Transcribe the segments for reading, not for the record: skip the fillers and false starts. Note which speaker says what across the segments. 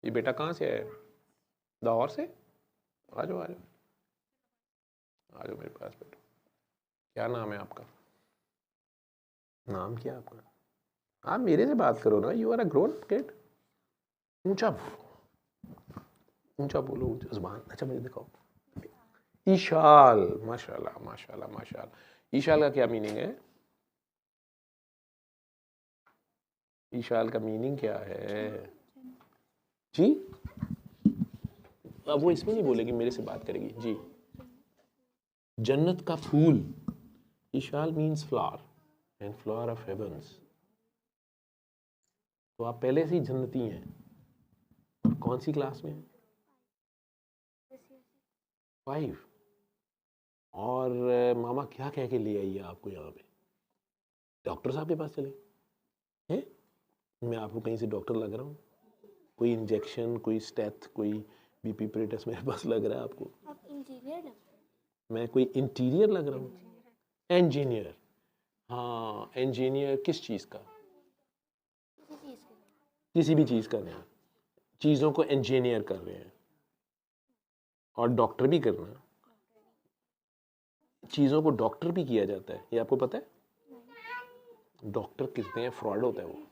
Speaker 1: ये बेटा कहाँ से है? लाहौर से? आ जाओ आ जाओ आ जाओ मेरे पास बैठो। क्या नाम है आपका? नाम क्या है आपका? आप मेरे से बात करो ना, you are a grown kid. ऊंचा बोलो, ऊंचा बोलो, ऊंचा जुबान। अच्छा मुझे दिखाओ। ईशाल, माशाल्लाह माशाल्लाह माशाल्लाह। ईशाल का क्या मीनिंग है? ईशाल का मीनिंग क्या है जी? अब वो इसमें नहीं बोलेगी, मेरे से बात करेगी जी। जन्नत का फूल। Eshal means flower and flower of heavens. तो आप पहले से ही जन्नती हैं। और कौन सी क्लास में? 5। और मामा क्या कह के ले आई है आपको यहाँ पे? डॉक्टर साहब के पास चले हैं? मैं आपको कहीं से डॉक्टर लग रहा हूँ? कोई इंजेक्शन, कोई स्टेथ, कोई बीपी प्रेटस मेरे पास लग रहा है आपको?
Speaker 2: आप इंजीनियर लग रहे हैं।
Speaker 1: मैं कोई इंटीरियर लग रहा हूँ? इंजीनियर। हाँ, इंजीनियर किस चीज़ का? किसी भी चीज़ का नहीं, चीज़ों को इंजीनियर कर रहे हैं। और डॉक्टर भी करना, चीज़ों को डॉक्टर भी किया जाता है, ये आपको पता है? डॉक्टर किसते हैं? फ्रॉड होता है वो,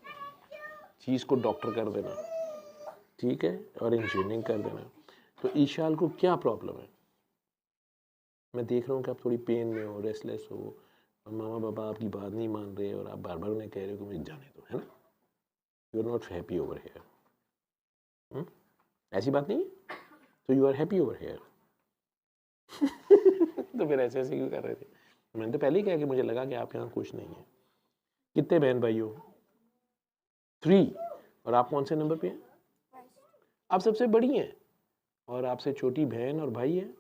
Speaker 1: चीज़ को डॉक्टर कर देना, ठीक है, और इंजीनियरिंग कर देना। तो ईशाल को क्या प्रॉब्लम है? मैं देख रहा हूँ कि आप थोड़ी पेन में हो, रेस्टलेस हो, और मामा पापा आपकी बात नहीं मान रहे और आप बार बार उन्हें कह रहे हो कि मुझे जाने दो, है ना? You are not happy over here. ऐसी बात नहीं है? तो you are happy over here. तो फिर ऐसे ऐसे क्यों कर रहे थे? मैंने तो पहले ही कहा कि मुझे लगा कि आप यहाँ खुश नहीं है। कितने बहन भाई हो? 3। और आप कौन से नंबर पे हैं? आप सबसे बड़ी हैं। और आपसे छोटी बहन और भाई है,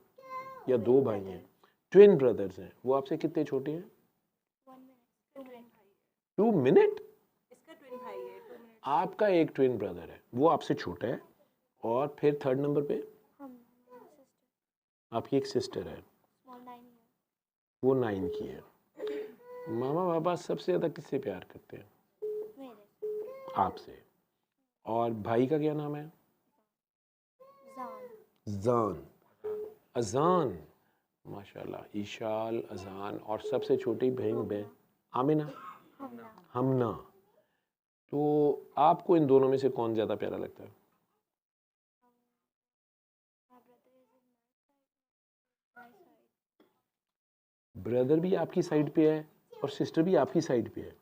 Speaker 1: या 2 भाई हैं? ट्विन ब्रदर्स हैं। वो आपसे कितने छोटे हैं? 2 मिनट। आपका एक ट्विन ब्रदर है, वो आपसे छोटा है। और फिर 3rd नंबर पे आपकी एक सिस्टर है, वो 9 की है। मामा पापा सबसे ज़्यादा किससे प्यार करते हैं? आपसे। और भाई का क्या नाम है? जान। अजान, माशाल्लाह। ईशाल, अजान, और सबसे छोटी बहन आमिना, हमना। तो आपको इन दोनों में से कौन ज़्यादा प्यारा लगता है? ब्रदर भी आपकी साइड पे है और सिस्टर भी आपकी साइड पे है,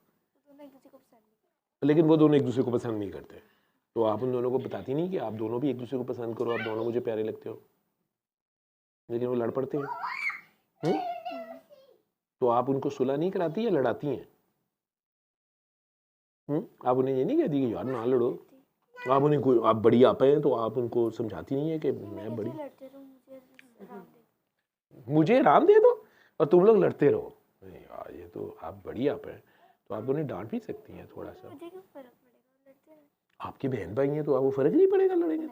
Speaker 1: लेकिन वो दोनों एक दूसरे को पसंद नहीं करते। तो आप उन दोनों को बताती नहीं कि आप दोनों भी एक दूसरे को पसंद करो, आप दोनों मुझे प्यारे लगते हो, लेकिन वो लड़ पड़ते हैं। तो आप उनको सुलह नहीं कराती या लड़ाती हैं? आप उन्हें ये नहीं कहती कि यार ना लड़ो? आप उन्हें आप बड़ी आपे हैं तो आप उनको समझाती नहीं है कि मैं बड़ी, मुझे आराम दे दो और तुम लोग लड़ते रहो? नहीं यार, ये तो आप बड़ी आपे हैं, तो आप उन्हें डांट भी सकती हैं थोड़ा सा।
Speaker 2: मुझे क्यों फर्क पड़ेगा?
Speaker 1: आपके बहन भाई हैं तो आप वो फर्क नहीं पड़ेगा लड़ेंगे?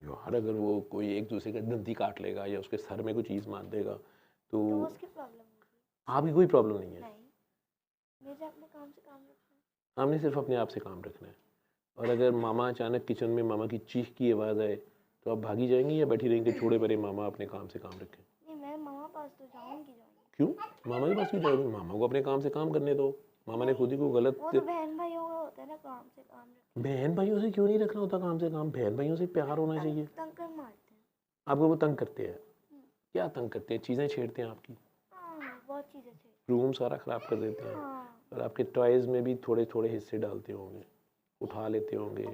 Speaker 1: यार अगर वो कोई एक दूसरे का दंती काट लेगा या उसके सर में कोई चीज़ मार देगा तो
Speaker 2: उसकी प्रॉब्लम होगी।
Speaker 1: आपकी कोई प्रॉब्लम नहीं है?
Speaker 2: मुझे अपने काम से काम रखना है।
Speaker 1: हमने सिर्फ अपने आप से काम रखना है। और अगर मामा अचानक किचन में मामा की चीख की आवाज़ आए तो आप भागी जाएंगी या बैठी रहेंगी, छोड़े परे मामा अपने काम से काम रखें?
Speaker 2: नहीं, मैं मामा पास तो जाऊंगी।
Speaker 1: क्यों मामा के पास क्यों जाओगे? मामा को अपने काम से काम करने दो। मामा ने खुद ही को गलत,
Speaker 2: वो तो बहन भाइयों का होता है ना, काम से काम रखना।
Speaker 1: बहन भाइयों से क्यों नहीं रखना होता काम से काम? बहन भाइयों से प्यार होना चाहिए।
Speaker 2: तंग कर मारते हैं
Speaker 1: आपको वो तंग करते हैं? क्या तंग करते हैं? चीज़ें छेड़ते हैं आपकी?
Speaker 2: बहुत चीजें थे।
Speaker 1: रूम सारा ख़राब कर देते हैं। और आपके टॉयज़ में भी थोड़े थोड़े हिस्से डालते होंगे, उठा लेते होंगे।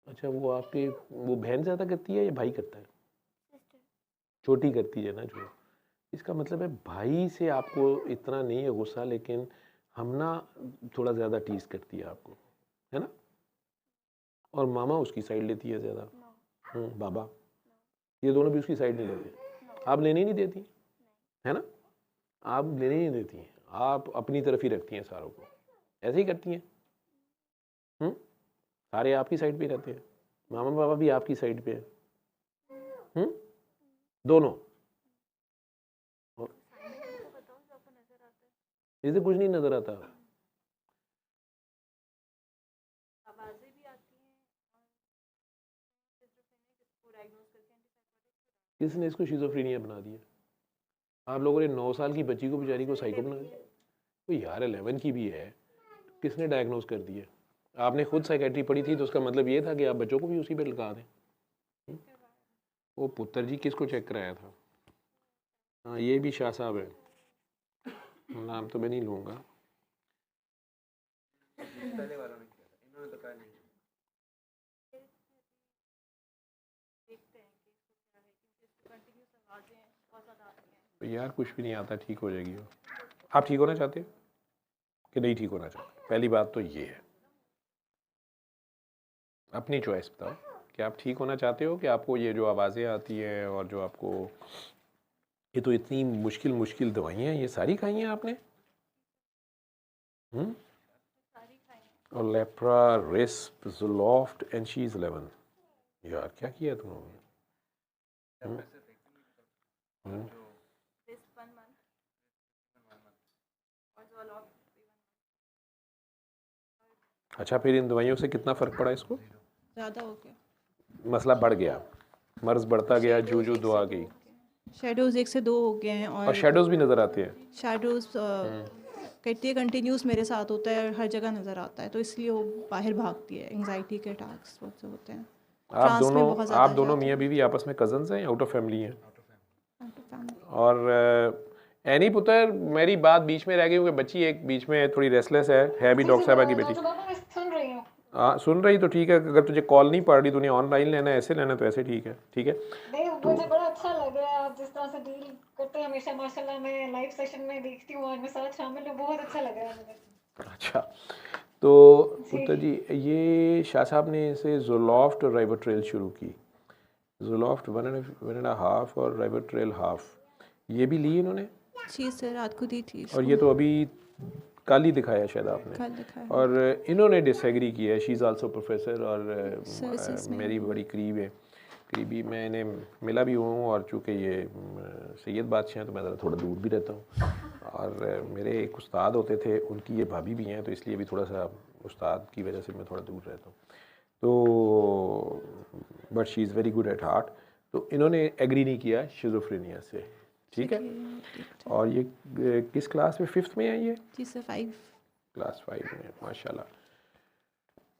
Speaker 1: अच्छा, वो आपकी वो बहन ज़्यादा करती है या भाई करता है? छोटी करती है ना जो। इसका मतलब है भाई से आपको इतना नहीं है गुस्सा, लेकिन हमना थोड़ा ज़्यादा टीज़ करती है आपको, है ना? और मामा उसकी साइड लेती है ज़्यादा। बाबा, ये दोनों भी उसकी साइड नहीं लेते। आप लेने ही नहीं देती, है ना? आप लेने ही नहीं देती हैं, आप अपनी तरफ ही रखती हैं सारों को। ऐसे ही करती हैं। सारे आपकी साइड पे रहते हैं, मामा पापा भी आपकी साइड पे है। दोनों। इसे कुछ नहीं नजर आता। किसने इसको शिज़ोफ्रेनिया बना दिया? आप लोगों ने 9 साल की बच्ची को बेचारी को साइको बना दिया। तो यार 11 की भी है, किसने डायग्नोज कर दिया? आपने खुद साइकेट्री पढ़ी थी तो उसका मतलब ये था कि आप बच्चों को भी उसी पे लगा दें। वो पुत्र जी किसको चेक कराया था? हाँ ये भी शाह साहब है, नाम तो मैं नहीं लूँगा।
Speaker 3: पहले वालों ने किया था, इन्होंने तो कहा नहीं।
Speaker 1: तो यार कुछ भी नहीं आता, ठीक हो जाएगी वो। आप ठीक होना चाहते हो कि नहीं ठीक होना चाहते? पहली बात तो ये है, अपनी चॉइस बताओ कि आप ठीक होना चाहते हो कि आपको ये जो आवाज़ें आती हैं और जो आपको ये तो इतनी मुश्किल मुश्किल दवाइयाँ ये सारी खाई हैं आपने? और लेप्रा, रिस्प, ज़ोलॉफ्ट एंड शी इज़ 11। यार क्या किया तुम लोगों ने? अच्छा फिर इन दवाइयों से कितना फ़र्क पड़ा इसको?
Speaker 4: ज़्यादा हो गया,
Speaker 1: मसला बढ़ गया, मर्ज बढ़ता गया, जो जो दुआ गई
Speaker 4: शेडोज़ 1 से 2 हो गए हैं
Speaker 1: और
Speaker 4: और
Speaker 1: शेडोज़ भी नज़र आते हैं।
Speaker 4: शेडोज़ कहती है कंटिन्यूस मेरे साथ होता है और हर जगह नज़र आता है, तो इसलिए वो बाहर भागती है। एंजाइटी के अटैक्स बहुत से होते हैं।
Speaker 1: आप
Speaker 4: ट्रांस में बहुत
Speaker 1: दोनों
Speaker 4: ज़्यादा
Speaker 1: मियाँ बीवी आपस में कज़न्स हैं या आउट ऑफ फैमिली हैं?
Speaker 4: family।
Speaker 1: और एनी पुत्र, मेरी बात बीच में रह गई क्योंकि बच्ची एक बीच में थोड़ी रेस्टलेस है भी डॉक्टर साहबा की बेटी।
Speaker 5: सुन रही हूँ।
Speaker 1: हाँ सुन रही तो ठीक है, अगर तुझे कॉल नहीं पड़ रही, तूने ऑनलाइन लेना है, ऐसे लेना तो ऐसे ठीक है, ठीक है।
Speaker 5: नहीं मुझे बड़ा अच्छा लग रहा है आप जिस तरह से डील करते हैं हमेशा, माशाल्लाह। मैं लाइव सेशन में देखती हूँ और मैं साथ शामिल हूँ, बहुत अच्छा लग रहा है मुझे।
Speaker 1: अच्छा तो पुत्र जी, ये शाह साहब ने इसे ज़ोलॉफ्ट और राइबोट्रेल शुरू की। ज़ोलॉफ्ट 1.5 और राइबोट्रेल हाफ, ये भी ली इन्होंने।
Speaker 4: जी सर, रात को दी थी
Speaker 1: और ये तो अभी कल ही दिखाया शायद आपने।
Speaker 4: कल दिखाया।
Speaker 1: और इन्होंने डिसएग्री किया है। शी इज़ आल्सो प्रोफेसर और
Speaker 4: Services में।
Speaker 1: मेरी बड़ी करीब है, करीबी मैं इन्हें मिला भी हूँ। और चूँकि ये सैयद बादशाह हैं तो मैं ज़रा थोड़ा दूर भी रहता हूँ। और मेरे एक उस्ताद होते थे, उनकी ये भाभी भी हैं, तो इसलिए भी थोड़ा सा उस्ताद की वजह से मैं थोड़ा दूर रहता हूँ। तो but she is very good at heart. तो इन्होंने एग्री नहीं किया शिज़ोफ्रेनिया से, ठीक है। और ये किस क्लास में? 5th में है ये?
Speaker 4: जी सर, 5
Speaker 1: क्लास 5 में, माशाल्लाह।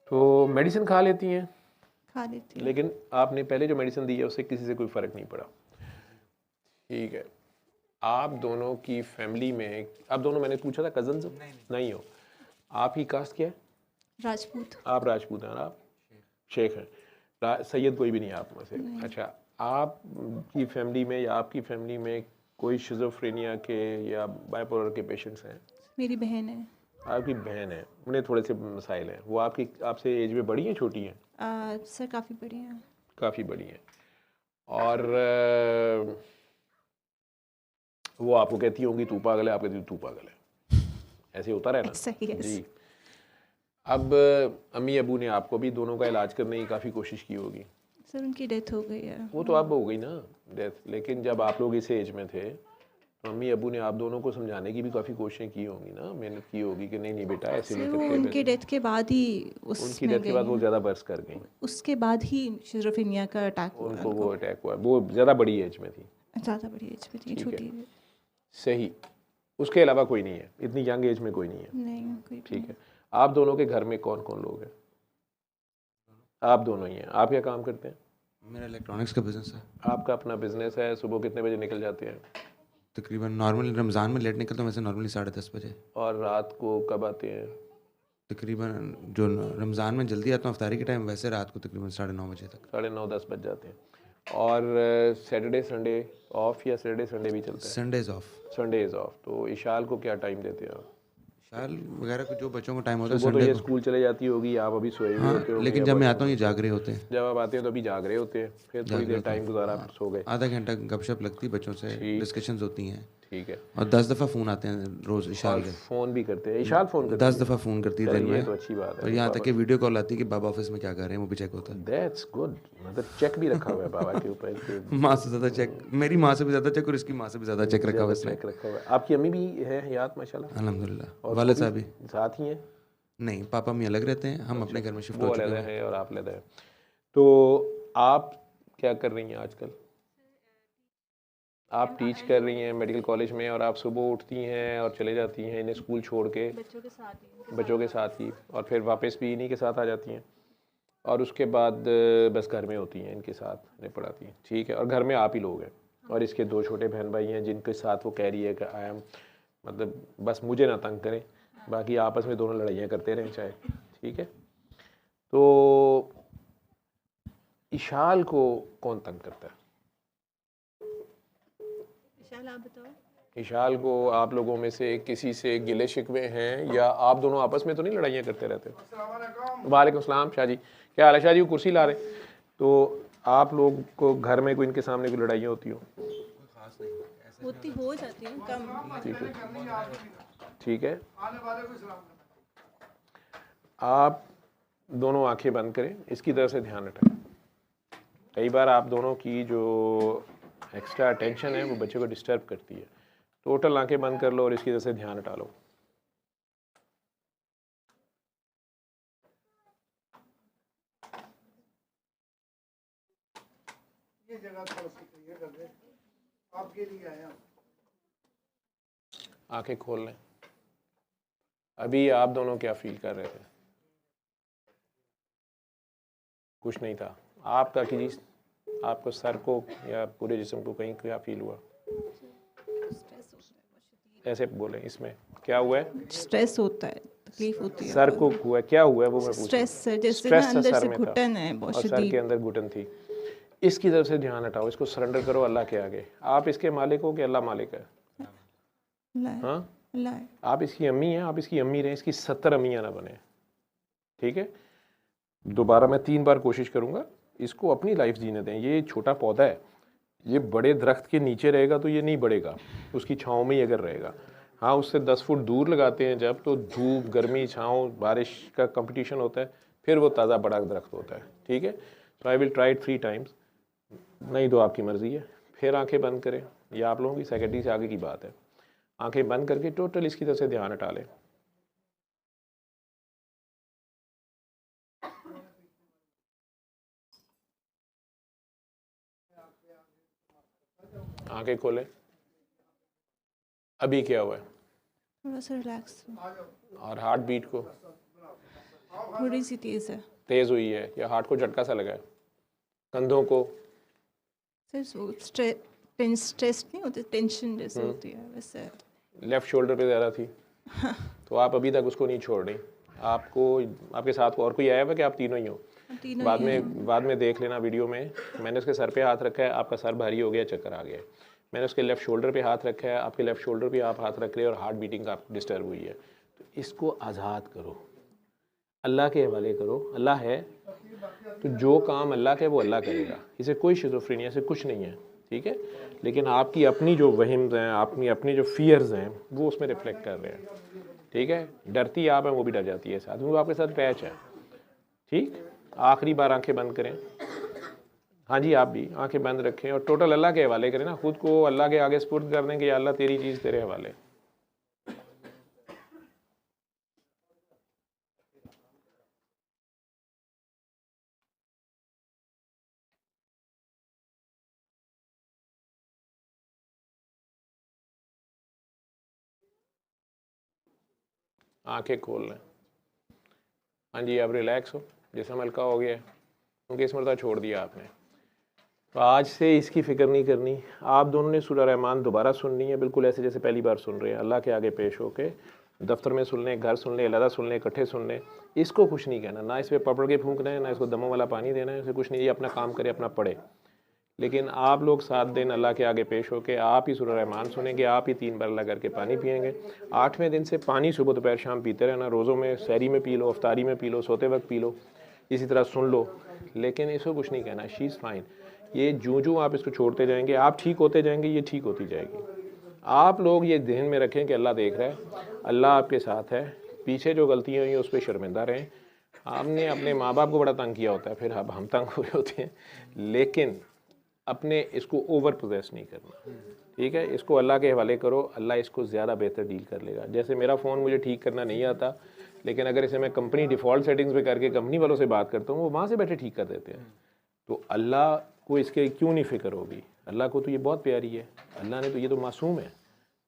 Speaker 1: तो मेडिसिन खा लेती हैं?
Speaker 4: खा लेती है।
Speaker 1: लेकिन आपने पहले जो मेडिसिन दी है उससे किसी से कोई फ़र्क नहीं पड़ा, ठीक है। आप दोनों की फैमिली में, आप दोनों, मैंने पूछा था कज़न्स नहीं हो, आप ही कास्ट क्या है?
Speaker 4: राजपूत।
Speaker 1: आप राजपूत हैं और आप शेख हैं, सैयद कोई भी नहीं है आप में से। अच्छा, आप की फैमिली में या आपकी फैमिली में कोई शिज़ोफ्रेनिया के या बाइपोलर के पेशेंट्स हैं?
Speaker 4: मेरी बहन है।
Speaker 1: आपकी बहन है, उन्हें थोड़े से मसाइल हैं। वो आपकी आपसे एज में बड़ी हैं छोटी हैं?
Speaker 4: सर काफ़ी बड़ी हैं।
Speaker 1: काफ़ी बड़ी हैं। और वो आपको कहती होंगी तू पागल है, आप कहती हो तू पागल है, ऐसे होता रहे ना?
Speaker 4: सही है
Speaker 1: जी। अब अम्मी अबू ने आपको भी दोनों का इलाज करने की काफ़ी कोशिश की होगी।
Speaker 4: सर उनकी डेथ हो गई है।
Speaker 1: वो तो अब हो गई ना डेथ, लेकिन जब आप लोग इस एज में थे तो अम्मी अबू ने आप दोनों को समझाने की भी काफ़ी कोशिशें की होंगी ना, मेहनत की होगी कि नहीं नहीं बेटा ऐसे नहीं
Speaker 4: सर वो
Speaker 1: करते।
Speaker 4: उनकी डेथ के बाद ही
Speaker 1: उनकी डेथ के बाद वो ज़्यादा बर्स कर गई,
Speaker 4: उसके बाद ही शिज़ोफ्रेनिया का अटैक हुआ।
Speaker 1: उनको वो अटैक हुआ। वो ज़्यादा बड़ी एज में थी।
Speaker 4: ज़्यादा बड़ी एज में थी,
Speaker 1: ठीक है।
Speaker 4: छोटी
Speaker 1: सही, उसके अलावा कोई नहीं है, इतनी यंग एज में कोई नहीं है,
Speaker 4: नहीं कोई।
Speaker 1: ठीक है। आप दोनों के घर में कौन कौन लोग हैं? आप दोनों ही हैं। आप क्या काम करते हैं?
Speaker 3: मेरा इलेक्ट्रॉनिक्स का बिजनेस है।
Speaker 1: आपका अपना बिजनेस है। सुबह कितने बजे निकल जाते हैं?
Speaker 3: तकरीबन नॉर्मली रमज़ान में लेट निकलता हूँ, वैसे नॉर्मली 10:30 बजे।
Speaker 1: और रात को कब आते हैं?
Speaker 3: तकरीबन जो रमज़ान में जल्दी आता हूँ अफ्तारी के टाइम, वैसे रात को तकरीबन 9:30 बजे तक।
Speaker 1: 9:30-10 बज जाते हैं। और सैटरडे संडे ऑफ या सैटरडे संडे भी चलता है?
Speaker 3: Sundays of.
Speaker 1: Sundays of. तो इशाल को क्या टाइम देते हैं आप?
Speaker 3: शाल वगैरह को जो बच्चों को टाइम होता है
Speaker 1: सुबह तो
Speaker 3: संडे
Speaker 1: ये
Speaker 3: को।
Speaker 1: स्कूल चले जाती होगी, आप अभी सोए हुए
Speaker 3: हाँ,
Speaker 1: होते हो।
Speaker 3: लेकिन जब मैं आता हूँ ये जाग रहे होते हैं।
Speaker 1: जब आप आते हैं तो अभी जाग रहे होते हैं, फिर थोड़ी देर टाइम गुजारा, सो गए।
Speaker 3: आधा घंटा गपशप लगती है, बच्चों से डिस्कशंस होती हैं।
Speaker 1: ठीक है।
Speaker 3: और 10 दफ़ा फ़ोन आते हैं रोज़ इशाल के।
Speaker 1: फ़ोन भी करते हैं? इशाल फ़ोन करते
Speaker 3: 10 दफ़ा फ़ोन करती है दिन
Speaker 1: ये
Speaker 3: में।
Speaker 1: तो अच्छी बात है।
Speaker 3: और यहाँ तक कि वीडियो कॉल आती है कि बाबा ऑफिस में क्या कर रहे हैं, वो भी चेक होता है।
Speaker 1: That's good. मतलब चेक भी रखा हुआ है बाबा के ऊपर कि
Speaker 3: माँ से ज़्यादा चेक, मेरी माँ से भी ज़्यादा चेक और इसकी माँ से भी ज़्यादा चेक रखा हुआ है इसने।
Speaker 1: चेक रखा हुआ है। आपकी अम्मी भी है हयात माशाल्लाह?
Speaker 3: अल्हम्दुलिल्लाह। वालिद साहब भी
Speaker 1: साथ ही हैं?
Speaker 3: नहीं, पापा मम्मी अलग रहते हैं, हम अपने घर में शिफ्ट
Speaker 1: वो
Speaker 3: हो चुके
Speaker 1: अलग
Speaker 3: हैं।
Speaker 1: है और आप अलग है। तो आप क्या कर रही हैं आजकल? आप टीच कर रही हैं मेडिकल कॉलेज में और आप सुबह उठती हैं और चले जाती हैं इन्हें स्कूल छोड़ के बच्चों के साथ ही और फिर वापस भी इन्हीं के साथ आ जाती हैं और उसके बाद बस घर में होती हैं इनके साथ इन्हें पढ़ाती हैं, ठीक है। और घर में आप ही लोग हैं और इसके 2 छोटे बहन भाई हैं जिनके साथ वो कह रही है कि आई एम मतलब बस मुझे ना तंग करें, बाकी आपस में दोनों लड़ाइयाँ करते रहें चाहे, ठीक है। तो इशाल को कौन तंग करता है?
Speaker 4: विशाल आप बताओ।
Speaker 1: इशाल को आप लोगों में से किसी से गिले शिकवे हैं या आप दोनों आपस में तो नहीं लड़ाइयाँ करते रहते? वालेकुम सलाम शाह जी, क्या हाल है शाह जी? वो कुर्सी ला रहे। तो आप लोग को घर में कोई इनके सामने कोई लड़ाइयाँ होती हो?
Speaker 4: होती हो जाती है कम।
Speaker 1: ठीक है, ठीक है। आप दोनों आंखें बंद करें, इसकी तरफ से ध्यान हटाएं। कई बार आप दोनों की जो एक्स्ट्रा अटेंशन है वो बच्चे को डिस्टर्ब करती है। टोटल आंखें बंद कर लो और इसकी तरफ से ध्यान हटा लो।
Speaker 6: ये जगह थोड़ा सी क्लियर कर दे, आपके लिए आया।
Speaker 1: आंखें खोल लें। अभी आप दोनों क्या फील कर रहे थे? कुछ नहीं था। आपका कि आपको सर को या पूरे जिस्म को कहीं क्या फील हुआ? ऐसे बोले, इसमें क्या हुआ है?
Speaker 4: स्ट्रेस होता है, तकलीफ होती है।
Speaker 1: सर को हुआ, क्या हुआ है वो मैं पूछ
Speaker 4: स्ट्रेस है, जैसे
Speaker 1: स्ट्रेस
Speaker 4: ना
Speaker 1: से
Speaker 4: अंदर
Speaker 1: सर
Speaker 4: से
Speaker 1: में था।
Speaker 4: घुटन है बहुत
Speaker 1: और सर के
Speaker 4: शदीद।
Speaker 1: अंदर घुटन थी। इसकी तरफ से ध्यान हटाओ, इसको सरेंडर करो अल्लाह के आगे। आप इसके मालिक हो कि अल्लाह मालिक है? हाँ,
Speaker 4: अल्लाह है।
Speaker 1: आप इसकी अम्मी हैं, आप इसकी अम्मी रहें, इसकी 70 अम्मियाँ ना बने, ठीक है। दोबारा मैं 3 बार कोशिश करूँगा, इसको अपनी लाइफ जीने दें। ये छोटा पौधा है, ये बड़े दरख्त के नीचे रहेगा तो ये नहीं बढ़ेगा, उसकी छाँव में ही अगर रहेगा। हाँ, उससे 10 फुट दूर लगाते हैं जब, तो धूप, गर्मी, छाँव, बारिश का कंपटीशन होता है, फिर वो ताज़ा बड़ा दरख्त होता है, ठीक है। तो I will try it 3 times, नहीं तो आपकी मर्ज़ी है। फिर आंखें बंद करें, ये आप लोगों की सेकेंडरी से आगे की बात है। आंखें बंद करके टोटल इसकी तरफ से ध्यान हटा लें। आंखें खोलें। अभी क्या हुआ है?
Speaker 4: थोड़ा सा रिलैक्स,
Speaker 1: और हार्ट बीट को
Speaker 4: थोड़ी सी तेज है।
Speaker 1: तेज़ हुई है या हार्ट को झटका सा लगा है? कंधों को?
Speaker 4: सिर्फ स्ट्रेस नहीं होती, टेंशन जैसे होती है वैसे।
Speaker 1: लेफ़्ट शोल्डर पे ज़्यादा थी? तो आप अभी तक उसको नहीं छोड़ रही। आपको, आपके साथ और कोई आया हुआ कि आप तीनों ही हो?
Speaker 4: तीनों
Speaker 1: बाद में देख लेना वीडियो में। मैंने उसके सर पे हाथ रखा है, आपका सर भारी हो गया, चक्कर आ गया। मैंने उसके लेफ़्ट शोल्डर पे हाथ रखा है, आपके लेफ़्ट शोल्डर पे आप हाथ रख रहे हैं और हार्ट बीटिंग आप डिस्टर्ब हुई है। तो इसको आज़ाद करो, अल्लाह के हवाले करो। अल्लाह है तो जो काम अल्लाह का है वो अल्लाह करेगा। इसे कोई शिज़ोफ्रेनिया से कुछ नहीं है, ठीक है। लेकिन आपकी अपनी जो वहम्स हैं, अपनी जो फियर्स हैं, वो उसमें रिफ्लेक्ट कर रहे हैं, ठीक है। डरती आप हैं, वो भी डर जाती है साथ में, वो आपके साथ पैच है, ठीक। आखिरी बार आंखें बंद करें। हाँ जी, आप भी आंखें बंद रखें और टोटल अल्लाह के हवाले करें ना, खुद को अल्लाह के आगे सुपुर्द कर दें कि या अल्लाह तेरी चीज़ तेरे हवाले। आंखें खोल लें। हाँ जी, अब रिलैक्स हो, जिस्म हल्का हो गया है क्योंकि इस मरतबा छोड़ दिया आपने। तो आज से इसकी फ़िक्र नहीं करनी। आप दोनों ने सूरह रहमान दोबारा सुननी है, बिल्कुल ऐसे जैसे पहली बार सुन रहे हैं। अल्लाह के आगे पेश होके दफ्तर में सुन लें, घर सुन लें, अलग सुन लें, इकट्ठे सुन लें। इसको कुछ नहीं कहना, ना इस पर पकड़ के फूंकना है, ना इसको दमों वाला पानी देना है, इसे कुछ नहीं। ये अपना काम करे, अपना पढ़े। लेकिन आप लोग 7 दिन अल्लाह के आगे पेश होके आप ही सूरह रहमान सुनेंगे, आप ही 3 बार अल्लाह करके पानी पिएंगे। 8वें दिन से पानी सुबह दोपहर शाम पीते रहना। रोज़ों में, सहरी में पी लो, अफ्तारी में पी लो, सोते वक्त पी लो, इसी तरह सुन लो। लेकिन इसको कुछ नहीं कहना, शी इज़ फाइन। ये जूँ आप इसको छोड़ते जाएंगे, आप ठीक होते जाएंगे, ये ठीक होती जाएगी। आप लोग ये ध्यान में रखें कि अल्लाह देख रहा है, अल्लाह आपके साथ है। पीछे जो गलतियाँ हुई उस पर शर्मिंदा रहें। आपने अपने माँ बाप को बड़ा तंग किया होता है, फिर अब हम तंग हो रहे होते हैं, लेकिन अपने इसको ओवर पोजेस नहीं करना, ठीक है। इसको अल्लाह के हवाले करो, अल्लाह इसको ज़्यादा बेहतर डील कर लेगा। जैसे मेरा फ़ोन मुझे ठीक करना नहीं आता, लेकिन अगर इसे मैं कंपनी डिफ़ॉल्ट सेटिंग्स में करके कंपनी वालों से बात करता हूँ, वो वहाँ से बैठे ठीक कर देते हैं। तो अल्लाह को इसके क्यों नहीं फ़िक्र होगी? अल्लाह को तो ये बहुत प्यारी है, अल्लाह ने तो, ये तो मासूम है,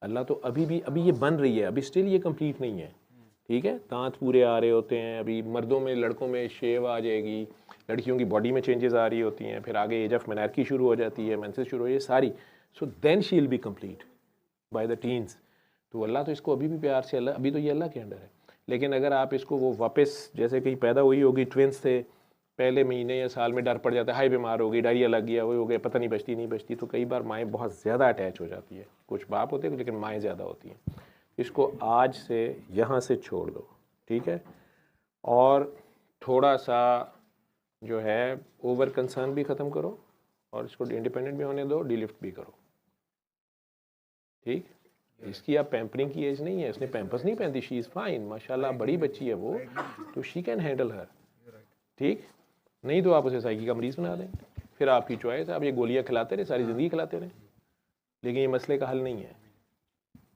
Speaker 1: अल्लाह तो अभी ये बन रही है, अभी स्टिल ये कंप्लीट नहीं है, ठीक है। दांत पूरे आ रहे होते हैं, अभी मर्दों में, लड़कों में शेव आ जाएगी, लड़कियों की बॉडी में चेंजेस आ रही होती हैं, फिर आगे एज ऑफ मेनार्की शुरू हो जाती है, मेंसेस शुरू हो, ये सारी, so then she will be complete by the teens. तो अल्लाह तो इसको अभी भी प्यार से, अल्लाह अभी तो ये अल्लाह के अंडर है। लेकिन अगर आप इसको वो वापस, जैसे कहीं पैदा हुई होगी, ट्विंस थे, पहले महीने या साल में डर पड़ जाता है, हाई बीमार हो गई, डायरिया लग गया, वो हो गया, पता नहीं बचती नहीं बचती, तो कई बार माएँ बहुत ज़्यादा अटैच हो जाती है। कुछ बाप होते हैं लेकिन माएँ ज़्यादा होती हैं। इसको आज से यहाँ से छोड़ दो, ठीक है। और थोड़ा सा जो है ओवर कंसर्न भी ख़त्म करो और इसको इंडिपेंडेंट भी होने दो, डीलिफ्ट भी करो, ठीक। इसकी आप पैम्परिंग की एज नहीं है, इसने पैम्पर्स नहीं पहनती, शी इज़ फाइन, माशाल्लाह बड़ी बच्ची है वो, तो शी कैन हैंडल हर, ठीक। नहीं तो आप उसे साइकी का मरीज़ बना दें, फिर आपकी चॉइस है, आप ये गोलियां खिलाते रहे, सारी ज़िंदगी खिलाते रहे, लेकिन ये मसले का हल नहीं है,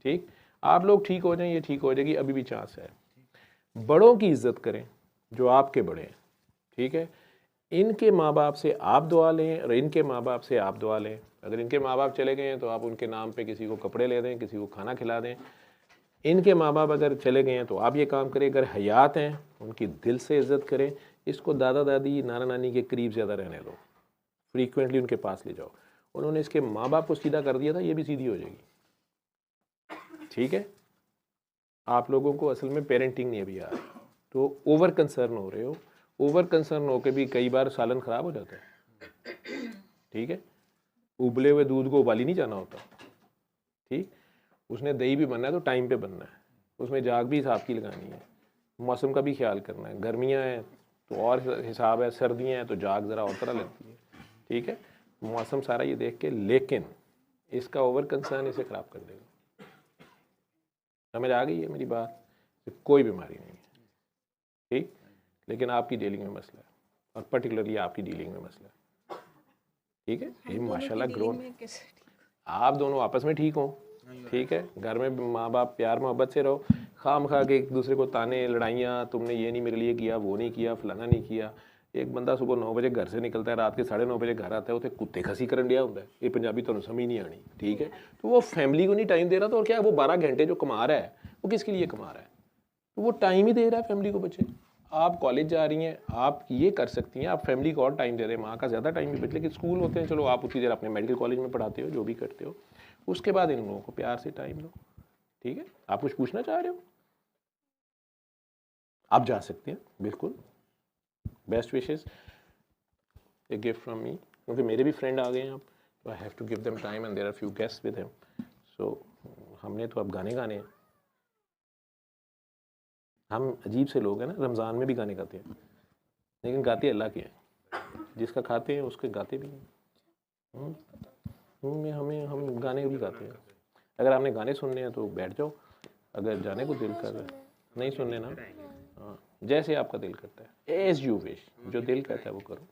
Speaker 1: ठीक। आप लोग ठीक हो जाएं, ये ठीक हो जाएगी, अभी भी चांस है। बड़ों की इज़्ज़त करें जो आपके बड़े हैं, ठीक है। इनके माँ बाप से आप दुआ लें और इनके माँ बाप से आप दुआ लें। अगर इनके माँ बाप चले गए हैं तो आप उनके नाम पे किसी को कपड़े ले दें, किसी को खाना खिला दें। इनके माँ बाप अगर चले गए हैं तो आप ये काम करें, अगर हयात हैं उनकी दिल से इज़्ज़त करें। इसको दादा दादी नाना नानी के करीब ज़्यादा रहने दो, फ्रीक्वेंटली उनके पास ले जाओ। उन्होंने इसके माँ बाप को सीधा कर दिया था, ये भी सीधी हो जाएगी, ठीक है। आप लोगों को असल में पेरेंटिंग नहीं अभी आ रही, तो ओवर कंसर्न हो रहे हो। ओवर कंसर्न होकर भी कई बार सालन ख़राब हो जाता है, ठीक है। उबले हुए दूध को उबाली नहीं जाना होता, ठीक। उसने दही भी बनना है तो टाइम पे बनना है, उसमें जाग भी हिसाब की लगानी है, मौसम का भी ख्याल करना है। गर्मियाँ हैं तो और हिसाब है, सर्दियाँ हैं तो जाग ज़रा और तरह लगती है, ठीक है। मौसम सारा ये देख के, लेकिन इसका ओवर कंसर्न इसे ख़राब कर देगा। समझ आ गई है मेरी बात? कोई बीमारी नहीं है, ठीक, लेकिन आपकी डीलिंग में मसला है, और पर्टिकुलरली आपकी डीलिंग में मसला है, ठीक है। ये माशाल्लाह ग्रोन, आप दोनों आपस में ठीक हो, ठीक है। घर में माँ बाप प्यार मोहब्बत से रहो, खाम खा के एक दूसरे को ताने, लड़ाइयाँ, तुमने ये नहीं मेरे लिए किया, वो नहीं किया, फलाना नहीं किया। एक बंदा सुबह 9 बजे घर से निकलता है, रात के 9:30 बजे घर आता है, उसे कुत्ते खसी करन दिया होता है। ये पंजाबी तो समझ नहीं आनी, ठीक है। तो वो फैमिली को नहीं टाइम दे रहा, तो और क्या, वो 12 घंटे जो कमा रहा है वो किसके लिए कमा रहा है? तो वो टाइम ही दे रहा है फैमिली को। बच्चे, आप कॉलेज जा रही हैं, आप ये कर सकती हैं, आप फैमिली को और टाइम दे रहे हैं, माँ का ज़्यादा टाइम भी बचे। लेकिन स्कूल होते हैं, चलो आप उसी देर अपने मेडिकल कॉलेज में पढ़ाते हो, जो भी करते हो, उसके बाद इन लोगों को प्यार से टाइम दो, ठीक है। आप कुछ पूछना चाह रहे हो, आप जा सकते हैं, बिल्कुल। Best wishes, a gift from me, क्योंकि मेरे भी फ्रेंड आ गए हैं अब, तो I have to give them time and there are few guests with him. So हमने तो अब गाने गाने हैं। हम अजीब से लोग हैं ना, रमज़ान में भी गाने गाते हैं, लेकिन गाते अल्लाह के हैं, जिसका खाते हैं उसके गाते भी हैं। हम गाने भी गाते हैं। अगर आपने गाने सुनने हैं तो बैठ जाओ, अगर जाने को दिल कर रहा है, नहीं सुनने ना, हाँ, जैसे आपका दिल करता है, एज यू विश, जो दिल करता है वो करो,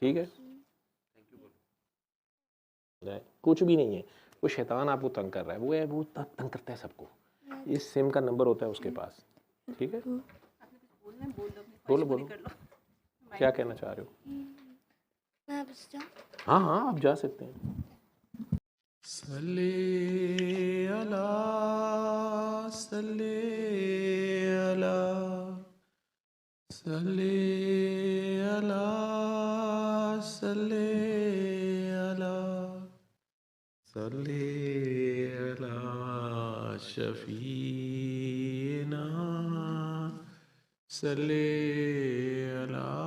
Speaker 1: ठीक है। कुछ भी नहीं है, वो शैतान आपको तंग कर रहा है, वो तंग करता है सबको। इस सिम का नंबर होता है उसके पास, ठीक है। बोलो बोलो, क्या कहना चाह रहे हो?
Speaker 2: मैं बस जाऊँ?
Speaker 1: हाँ हाँ, आप जा सकते हैं।
Speaker 3: सल्ले अला सल्ले अला सल्ले अला सल्ले अला सल्ले अला शफीना सल्ले अला